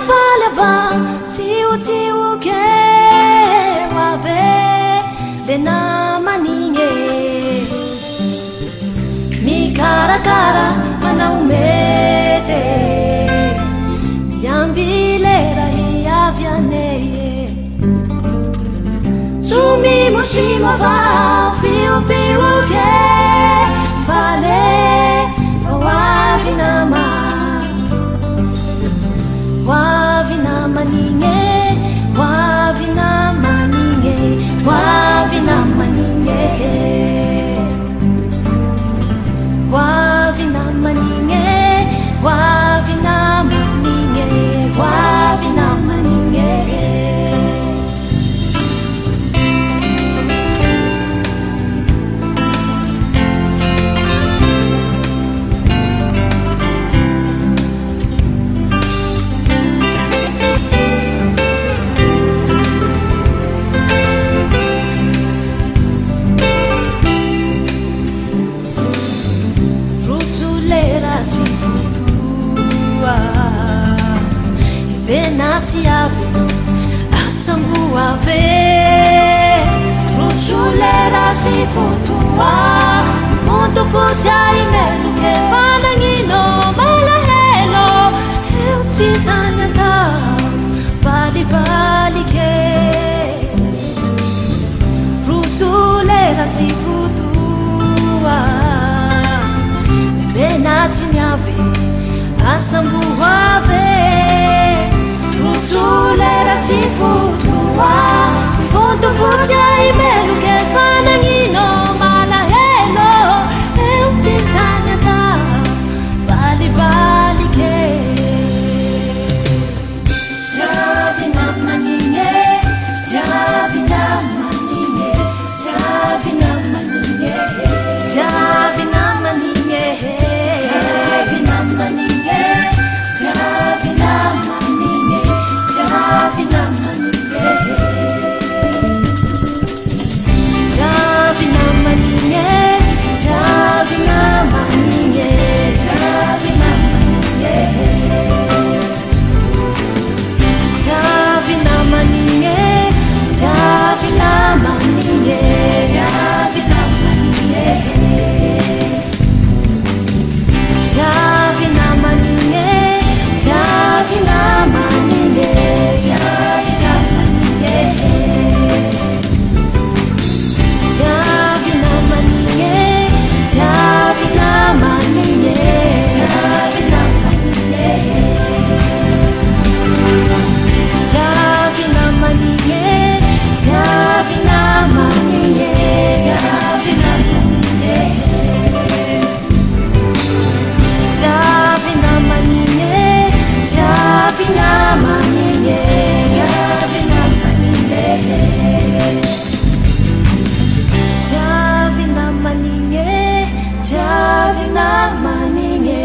falava siu ke wave lena maninge mi cara cara manaumete yambilera hiaviane sumi muslima va fiu ke fale wavinama wavina maninge wavina maninge wavina maninge wavina maninge wavina maninge wavina maninge Benatiave, asambuave, rusulera si futua, fondo fojai melu que fanangino malahelo, eu te danata, vali vali que, rusulera si futua, benatiave, asambuave. Sulera si futua, fondo fujai melu que fanangino malahelo, eu te danata, vali vali que. Javina maninge, javina maninge, javina maninge, javina maninge, javina maninge, javina maninge. Javina maninge, javina maninge, javina maninge, javina maninge, javina maninge, javina maninge, javina maninge, javina maninge, javina maninge. Javina maninge, javina maninge, javina maninge, javina maninge, javina maninge, javina maninge, javina maninge, javina maninge, javina maninge. Javina maninge, javina maninge.